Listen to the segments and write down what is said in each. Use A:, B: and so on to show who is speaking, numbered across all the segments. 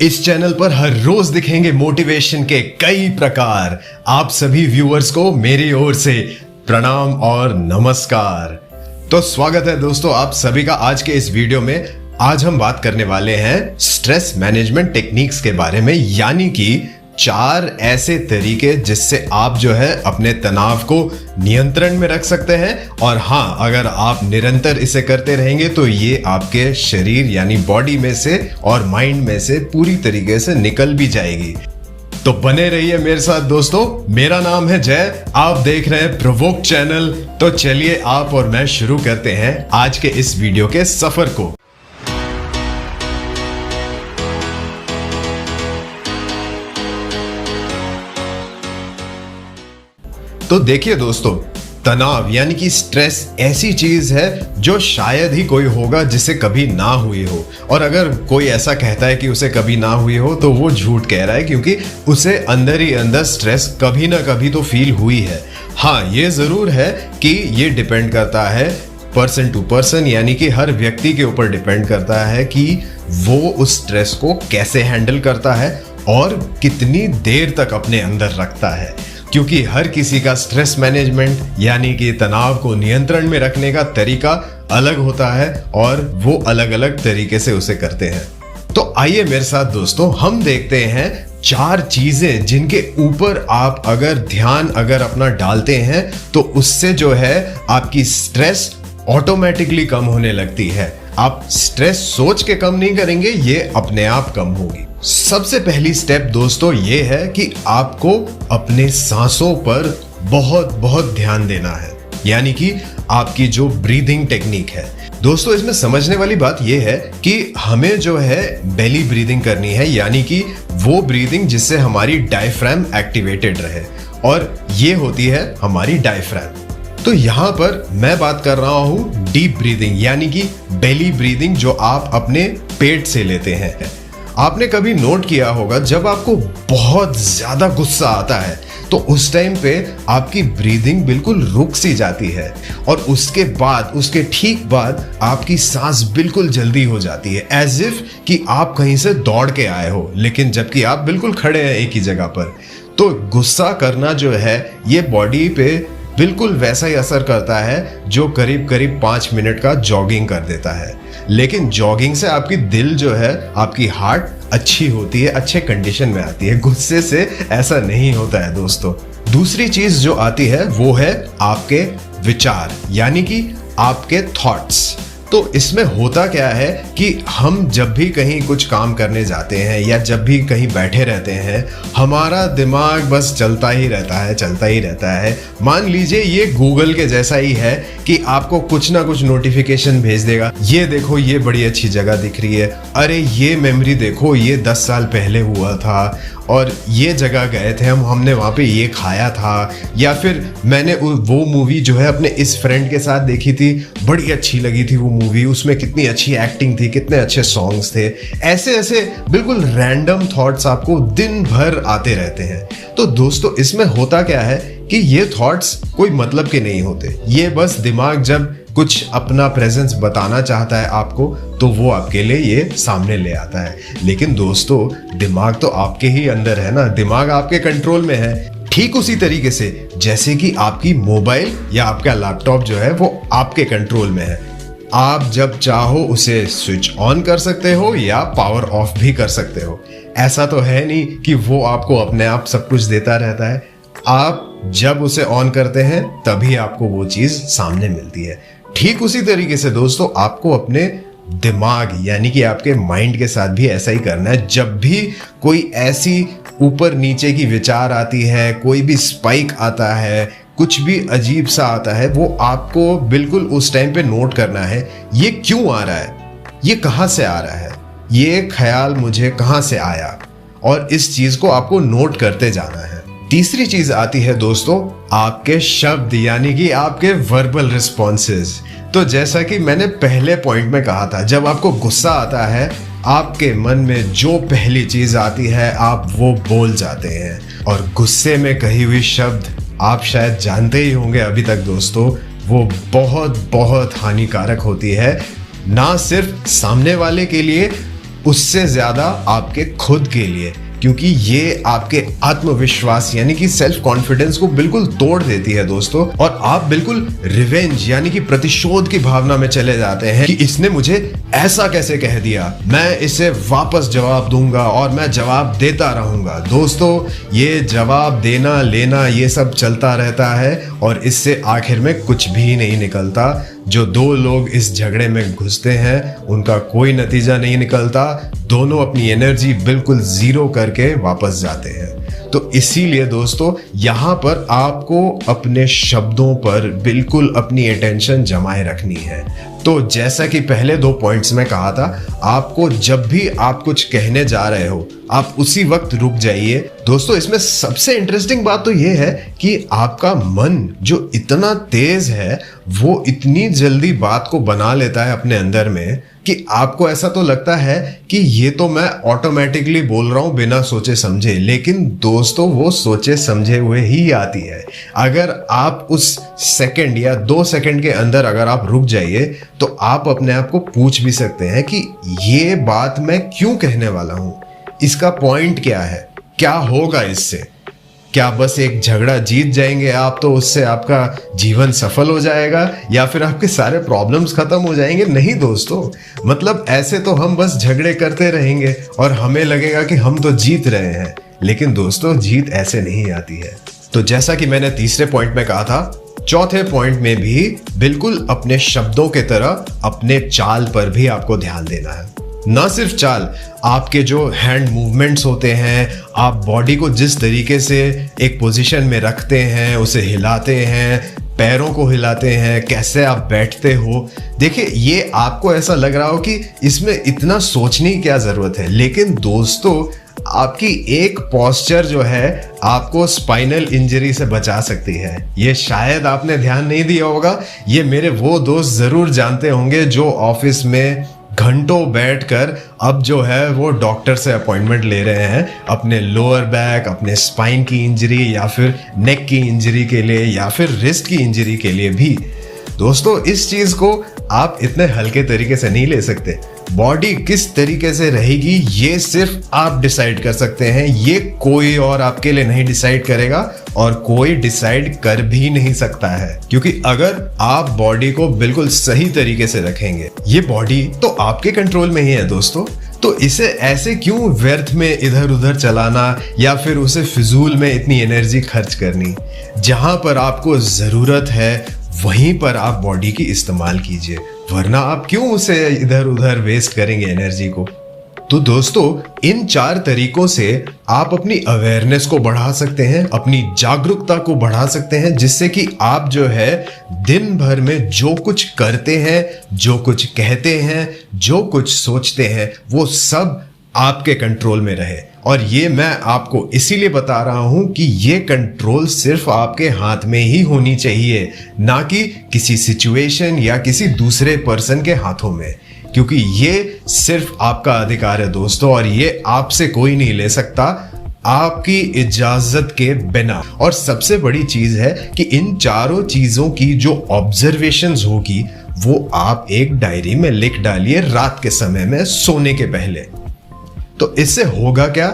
A: इस चैनल पर हर रोज दिखेंगे मोटिवेशन के कई प्रकार। आप सभी व्यूअर्स को मेरी ओर से प्रणाम और नमस्कार। तो स्वागत है दोस्तों आप सभी का आज के इस वीडियो में। आज हम बात करने वाले हैं स्ट्रेस मैनेजमेंट टेक्निक्स के बारे में, यानी कि 4 ऐसे तरीके जिससे आप जो है अपने तनाव को नियंत्रण में रख सकते हैं। और हाँ, अगर आप निरंतर इसे करते रहेंगे तो ये आपके शरीर यानी बॉडी में से और माइंड में से पूरी तरीके से निकल भी जाएगी। तो बने रहिए मेरे साथ दोस्तों। मेरा नाम है जय, आप देख रहे हैं प्रोवोक चैनल। तो चलिए आप और मैं शुरू करते हैं आज के इस वीडियो के सफर को। तो देखिए दोस्तों, तनाव यानी कि स्ट्रेस ऐसी चीज है जो शायद ही कोई होगा जिसे कभी ना हुई हो। और अगर कोई ऐसा कहता है कि उसे कभी ना हुई हो तो वो झूठ कह रहा है, क्योंकि उसे अंदर ही अंदर स्ट्रेस कभी ना कभी तो फील हुई है। हाँ, ये जरूर है कि ये डिपेंड करता है पर्सन टू पर्सन, यानी कि हर व्यक्ति के ऊपर डिपेंड करता है कि वो उस स्ट्रेस को कैसे हैंडल करता है और कितनी देर तक अपने अंदर रखता है। क्योंकि हर किसी का स्ट्रेस मैनेजमेंट यानी कि तनाव को नियंत्रण में रखने का तरीका अलग होता है और वो अलग अलग तरीके से उसे करते हैं। तो आइए मेरे साथ दोस्तों, हम देखते हैं 4 चीजें जिनके ऊपर आप ध्यान अपना डालते हैं तो उससे जो है आपकी स्ट्रेस ऑटोमेटिकली कम होने लगती है। आप स्ट्रेस सोच के कम नहीं करेंगे, ये अपने आप कम होगी। सबसे पहली स्टेप दोस्तों ये है कि आपको अपने सांसों पर बहुत ध्यान देना है, यानी कि आपकी जो ब्रीदिंग टेक्निक है। दोस्तों इसमें समझने वाली बात यह है कि हमें जो है बेली ब्रीदिंग करनी है, यानी कि वो ब्रीदिंग जिससे हमारी डायफ्राम एक्टिवेटेड रहे, और ये होती है हमारी डायफ्राम। तो यहां पर मैं बात कर रहा हूं डीप ब्रीदिंग, यानी कि बेली ब्रीदिंग जो आप अपने पेट से लेते हैं। आपने कभी नोट किया होगा जब आपको बहुत ज्यादा गुस्सा आता है तो उस टाइम पे आपकी ब्रीदिंग बिल्कुल रुक सी जाती है और उसके ठीक बाद आपकी सांस बिल्कुल जल्दी हो जाती है, एज इफ कि आप कहीं से दौड़ के आए हो, लेकिन जबकि आप बिल्कुल खड़े हैं एक ही जगह पर। तो गुस्सा करना जो है ये बॉडी पे बिल्कुल वैसा ही असर करता है जो करीब 5 मिनट का जॉगिंग कर देता है। लेकिन जॉगिंग से आपकी दिल जो है, आपकी हार्ट अच्छी होती है, अच्छे कंडीशन में आती है। गुस्से से ऐसा नहीं होता है दोस्तों। दूसरी चीज जो आती है वो है आपके विचार, यानी कि आपके थॉट्स। तो इसमें होता क्या है कि हम जब भी कहीं कुछ काम करने जाते हैं या जब भी कहीं बैठे रहते हैं, हमारा दिमाग बस चलता ही रहता है। मान लीजिए ये गूगल के जैसा ही है कि आपको कुछ ना कुछ नोटिफिकेशन भेज देगा। ये देखो, ये बड़ी अच्छी जगह दिख रही है, अरे ये मेमोरी देखो, ये 10 साल पहले हुआ था और ये जगह गए थे हमने वहाँ पे ये खाया था, या फिर मैंने वो मूवी जो है अपने इस फ्रेंड के साथ देखी थी, बड़ी अच्छी लगी थी वो मूवी, उसमें कितनी अच्छी एक्टिंग थी, कितने अच्छे सॉन्ग्स थे। ऐसे बिल्कुल रैंडम थॉट्स आपको दिन भर आते रहते हैं। तो दोस्तों इसमें होता क्या है कि ये थॉट्स कोई मतलब के नहीं होते, ये बस दिमाग जब कुछ अपना प्रेजेंस बताना चाहता है आपको तो वो आपके लिए ये सामने ले आता है। लेकिन दोस्तों दिमाग तो आपके ही अंदर है ना, दिमाग आपके कंट्रोल में है। ठीक उसी तरीके से जैसे कि आपकी मोबाइल या आपका लैपटॉप जो है वो आपके कंट्रोल में है। आप जब चाहो उसे स्विच ऑन कर सकते हो या पावर ऑफ भी कर सकते हो। ऐसा तो है नहीं कि वो आपको अपने आप सब कुछ देता रहता है। आप जब उसे ऑन करते हैं तभी आपको वो चीज सामने मिलती है। ठीक उसी तरीके से दोस्तों आपको अपने दिमाग यानी कि आपके माइंड के साथ भी ऐसा ही करना है। जब भी कोई ऐसी ऊपर नीचे की विचार आती है, कोई भी स्पाइक आता है, कुछ भी अजीब सा आता है, वो आपको बिल्कुल उस टाइम पे नोट करना है। ये क्यों आ रहा है, ये कहाँ से आ रहा है, ये ख्याल मुझे कहाँ से आया, और इस चीज को आपको नोट करते जाना है। तीसरी चीज आती है दोस्तों आपके शब्द, यानी कि आपके वर्बल रिस्पॉन्सेज। तो जैसा कि मैंने पहले पॉइंट में कहा था, जब आपको गुस्सा आता है आपके मन में जो पहली चीज आती है आप वो बोल जाते हैं। और गुस्से में कही हुई शब्द आप शायद जानते ही होंगे अभी तक दोस्तों, वो बहुत हानिकारक होती है, ना सिर्फ सामने वाले के लिए उससे ज्यादा आपके खुद के लिए, क्योंकि ये आपके आत्मविश्वास यानी कि सेल्फ कॉन्फिडेंस को बिल्कुल तोड़ देती है दोस्तों। और आप बिल्कुल रिवेंज यानी कि प्रतिशोध की भावना में चले जाते हैं कि इसने मुझे ऐसा कैसे कह दिया, मैं इसे वापस जवाब दूंगा और मैं जवाब देता रहूंगा। दोस्तों, ये जवाब देना लेना ये सब चलता रहता है और इससे आखिर में कुछ भी नहीं निकलता। जो दो लोग इस झगड़े में घुसते हैं उनका कोई नतीजा नहीं निकलता, दोनों अपनी एनर्जी बिल्कुल जीरो करके वापस जाते हैं। तो इसीलिए दोस्तों, यहाँ पर आपको अपने शब्दों पर बिल्कुल अपनी अटेंशन जमाए रखनी है। तो जैसा कि पहले 2 पॉइंट्स में कहा था, आपको जब भी आप कुछ कहने जा रहे हो आप उसी वक्त रुक जाइए। दोस्तों, इसमें सबसे इंटरेस्टिंग बात तो ये है कि आपका मन जो इतना तेज है वो इतनी जल्दी बात को बना लेता है अपने अंदर में कि आपको ऐसा तो लगता है कि ये तो मैं ऑटोमेटिकली बोल रहा हूं बिना सोचे समझे, लेकिन दोस्तों वो सोचे समझे हुए ही आती है। अगर आप उस सेकंड या 2 सेकंड के अंदर अगर आप रुक जाइए तो आप अपने आप को पूछ भी सकते हैं कि ये बात मैं क्यों कहने वाला हूं, इसका पॉइंट क्या है, क्या होगा इससे, क्या बस एक झगड़ा जीत जाएंगे आप तो उससे आपका जीवन सफल हो जाएगा या फिर आपके सारे प्रॉब्लम्स खत्म हो जाएंगे? नहीं दोस्तों, मतलब ऐसे तो हम बस झगड़े करते रहेंगे और हमें लगेगा कि हम तो जीत रहे हैं, लेकिन दोस्तों जीत ऐसे नहीं आती है। तो जैसा कि मैंने तीसरे पॉइंट में कहा था, चौथे पॉइंट में भी बिल्कुल अपने शब्दों के तरह अपने चाल पर भी आपको ध्यान देना है। ना सिर्फ चाल, आपके जो हैंड मूवमेंट्स होते हैं, आप बॉडी को जिस तरीके से एक पोजीशन में रखते हैं, उसे हिलाते हैं, पैरों को हिलाते हैं, कैसे आप बैठते हो, देखिए ये आपको ऐसा लग रहा हो कि इसमें इतना सोचने की क्या जरूरत है, लेकिन दोस्तों आपकी एक पोस्चर जो है आपको स्पाइनल इंजरी से बचा सकती है। ये शायद आपने ध्यान नहीं दिया होगा, ये मेरे वो दोस्त जरूर जानते होंगे जो ऑफिस में घंटों बैठकर अब जो है वो डॉक्टर से अपॉइंटमेंट ले रहे हैं अपने लोअर बैक, अपने स्पाइन की इंजरी या फिर नेक की इंजरी के लिए या फिर रिस्ट की इंजरी के लिए भी। दोस्तों, इस चीज को आप इतने हल्के तरीके से नहीं ले सकते। बॉडी किस तरीके से रहेगी ये सिर्फ आप डिसाइड कर सकते हैं, ये कोई और आपके लिए नहीं डिसाइड करेगा और कोई डिसाइड कर भी नहीं सकता है। क्योंकि अगर आप बॉडी को बिल्कुल सही तरीके से रखेंगे, ये बॉडी तो आपके कंट्रोल में ही है दोस्तों, तो इसे ऐसे क्यों व्यर्थ में इधर उधर चलाना या फिर उसे फिजूल में इतनी एनर्जी खर्च करनी। जहां पर आपको जरूरत है वहीं पर आप बॉडी की इस्तेमाल कीजिए, वरना आप क्यों उसे इधर उधर वेस्ट करेंगे एनर्जी को। तो दोस्तों, इन 4 तरीकों से आप अपनी अवेयरनेस को बढ़ा सकते हैं, अपनी जागरूकता को बढ़ा सकते हैं, जिससे कि आप जो है दिन भर में जो कुछ करते हैं, जो कुछ कहते हैं, जो कुछ सोचते हैं, वो सब आपके कंट्रोल में रहे। और ये मैं आपको इसीलिए बता रहा हूं कि ये कंट्रोल सिर्फ आपके हाथ में ही होनी चाहिए, ना कि किसी सिचुएशन या किसी दूसरे पर्सन के हाथों में, क्योंकि ये सिर्फ आपका अधिकार है दोस्तों और ये आपसे कोई नहीं ले सकता आपकी इजाजत के बिना। और सबसे बड़ी चीज है कि इन चारों चीजों की जो ऑब्जर्वेशंस होगी वो आप एक डायरी में लिख डालिए रात के समय में सोने के पहले। तो इससे होगा क्या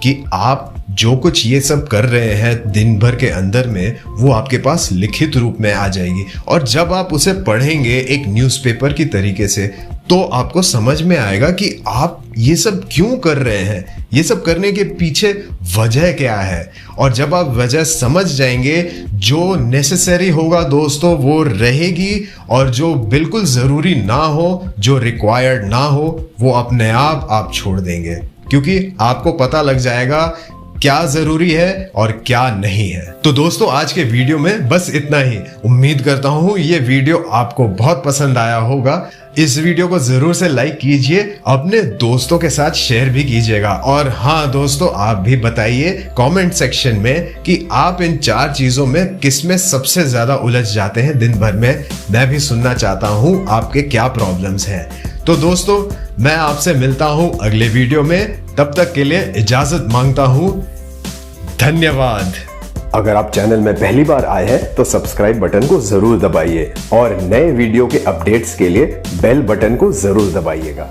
A: कि आप जो कुछ ये सब कर रहे हैं दिन भर के अंदर में, वो आपके पास लिखित रूप में आ जाएगी और जब आप उसे पढ़ेंगे एक न्यूज़पेपर की तरीके से, तो आपको समझ में आएगा कि आप ये सब क्यों कर रहे हैं, ये सब करने के पीछे वजह क्या है। और जब आप वजह समझ जाएंगे, जो नेसेसरी होगा दोस्तों वो रहेगी और जो बिल्कुल ज़रूरी ना हो, जो रिक्वायर्ड ना हो, वो अपने आप छोड़ देंगे, क्योंकि आपको पता लग जाएगा क्या जरूरी है और क्या नहीं है। तो दोस्तों, आज के वीडियो में बस इतना ही। उम्मीद करता हूं ये वीडियो आपको बहुत पसंद आया होगा। इस वीडियो को जरूर से लाइक कीजिए, अपने दोस्तों के साथ शेयर भी कीजिएगा। और हाँ दोस्तों, आप भी बताइए कमेंट सेक्शन में कि आप इन 4 चीजों में किस में सबसे ज्यादा उलझ जाते हैं दिन भर में। मैं भी सुनना चाहता हूं आपके क्या प्रॉब्लम्स हैं। तो दोस्तों, मैं आपसे मिलता हूं अगले वीडियो में, तब तक के लिए इजाजत मांगता हूं। धन्यवाद।
B: अगर आप चैनल में पहली बार आए हैं तो सब्सक्राइब बटन को जरूर दबाइए और नए वीडियो के अपडेट्स के लिए बेल बटन को जरूर दबाइएगा।